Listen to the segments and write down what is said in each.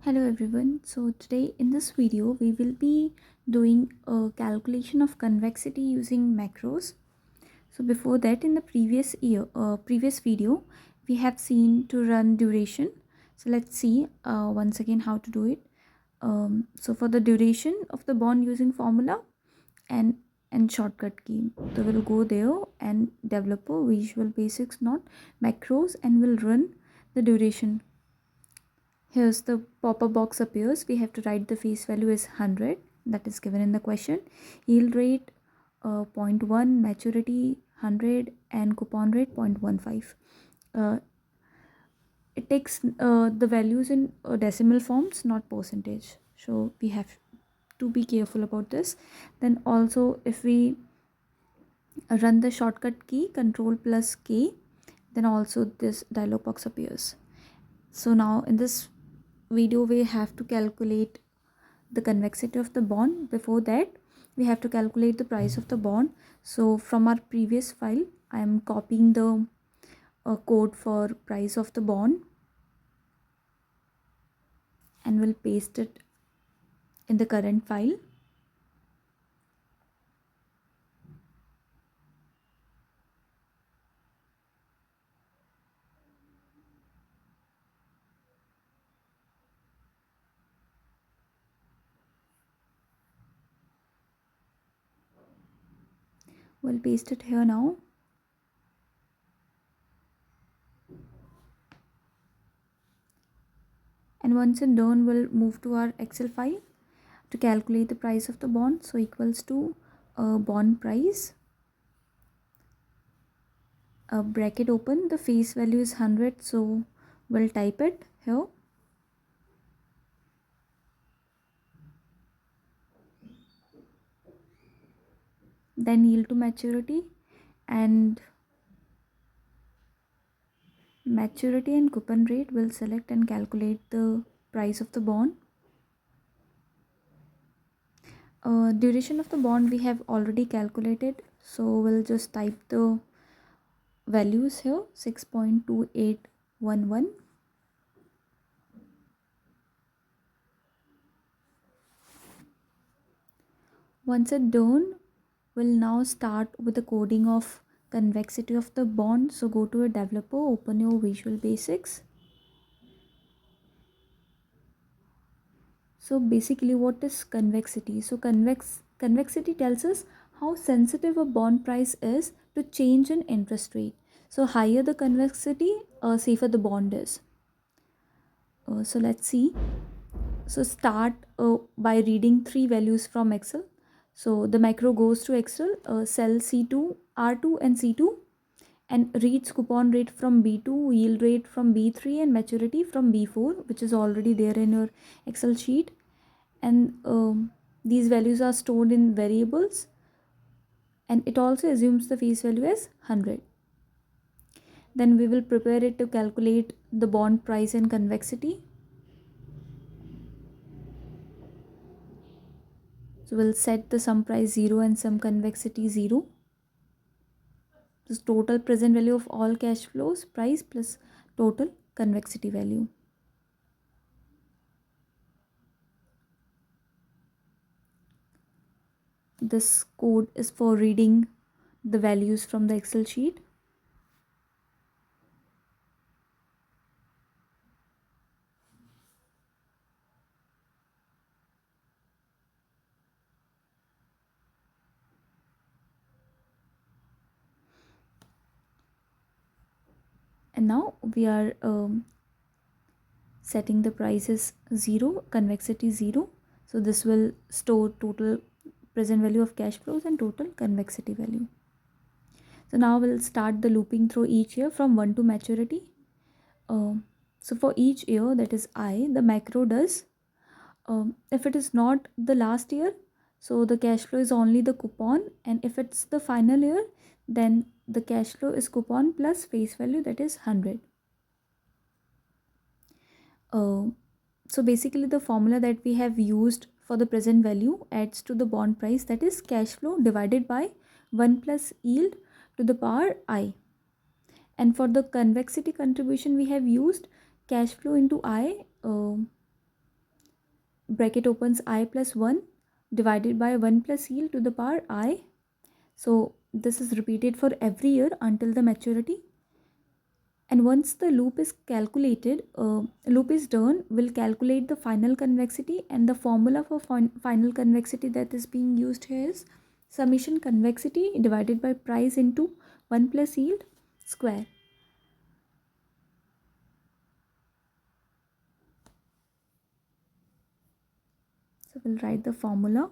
Hello everyone. So today in this video we will be doing a calculation of convexity using macros. So before that, in the previous video we have seen to run duration. So let's see once again how to do it. So for the duration of the bond using formula and shortcut key, so we'll go there and develop a Visual Basics not macros and we'll run the duration. Here's the pop-up box appears. We have to write the face value as 100, that is given in the question. Yield rate zero point 0.1, maturity 100, and coupon rate 0.15. Uh, it takes the values in decimal forms, not percentage. So we have to be careful about this. Then also if we run the shortcut key Control plus K, then also this dialog box appears. So now in this video we have to calculate the convexity of the bond. Before that we have to calculate the price of the bond. So from our previous file I am copying the code for price of the bond and will paste it in the current file. We'll paste it here now. And once it's done, we'll move to our Excel file to calculate the price of the bond. So equals to bond price, bracket open, the face value is 100, so we'll type it here. Then yield to maturity, and maturity and coupon rate will select and calculate the price of the bond. Duration of the bond we have already calculated, so we'll just type the values here, 6.2811. Once it's done, we'll now start with the coding of convexity of the bond. So go to a developer, open your Visual Basics. So basically what is convexity? So convexity tells us how sensitive a bond price is to change in interest rate. So higher the convexity, safer the bond is. So let's see. So start by reading three values from Excel. So the macro goes to Excel, cell C2, R2 and C2, and reads coupon rate from B2, yield rate from B3 and maturity from B4, which is already there in your Excel sheet. And these values are stored in variables, and it also assumes the face value as 100. Then we will prepare it to calculate the bond price and convexity. So we'll set the sum price 0 and sum convexity 0. This total present value of all cash flows, price plus total convexity value. This code is for reading the values from the Excel sheet. And now we are setting the prices 0, convexity 0. So this will store total present value of cash flows and total convexity value. So now we'll start the looping through each year from 1 to maturity. So for each year, that is I, the macro does, if it is not the last year, so the cash flow is only the coupon, and if it's the final year, then the cash flow is coupon plus face value, that is 100. So basically the formula that we have used for the present value adds to the bond price, that is cash flow divided by 1 plus yield to the power I. And for the convexity contribution we have used cash flow into I bracket opens I plus 1 divided by 1 plus yield to the power I. So this is repeated for every year until the maturity. And once the loop is calculated, loop is done, we'll calculate the final convexity, and the formula for final convexity that is being used here is summation convexity divided by price into 1 plus yield square. So we'll write the formula.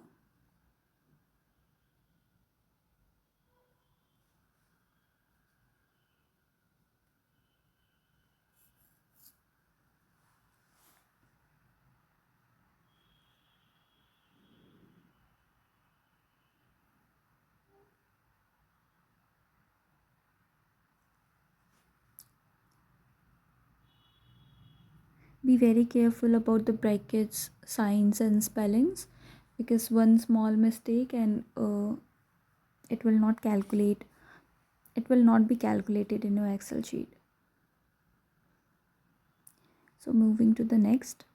Be very careful about the brackets, signs and spellings, because one small mistake and it will not calculate, it will not be calculated in your Excel sheet. So moving to the next.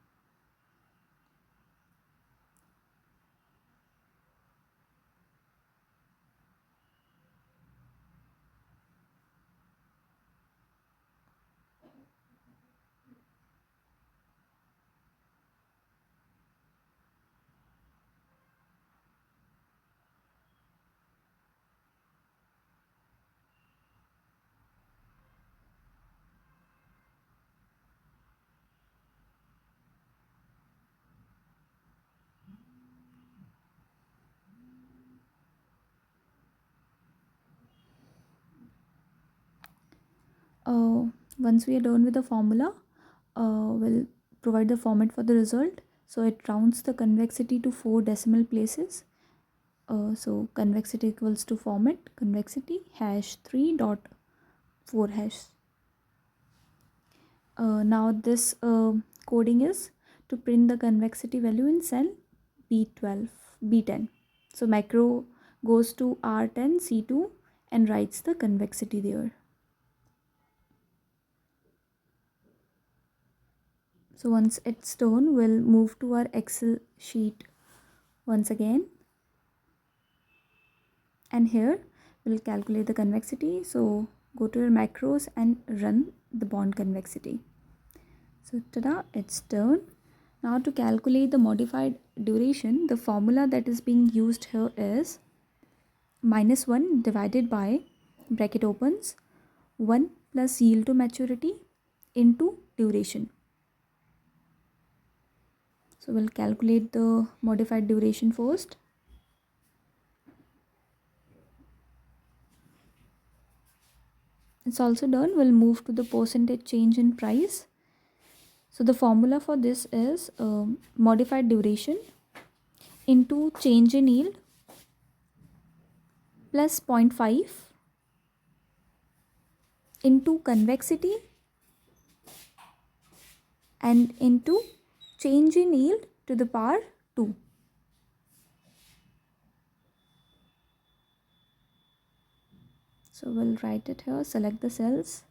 uh, Once we are done with the formula, we'll provide the format for the result. So it rounds the convexity to 4 decimal places. So convexity equals to format convexity hash 3.4 hash. Now this coding is to print the convexity value in cell B12, B10. So macro goes to R10 C2 and writes the convexity there. So once it's done, we'll move to our Excel sheet once again, and here we'll calculate the convexity. So go to your macros and run the bond convexity. So tada, it's done. Now to calculate the modified duration, the formula that is being used here is -1 divided by bracket opens 1 plus yield to maturity into duration. So we'll calculate the modified duration first. It's also done. We'll move to the percentage change in price. So the formula for this is modified duration into change in yield plus 0.5 into convexity and into change in yield to the power 2. So we'll write it here, select the cells.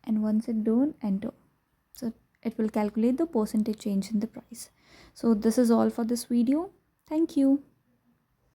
And once it's done, enter. So it will calculate the percentage change in the price. So this is all for this video. Thank you.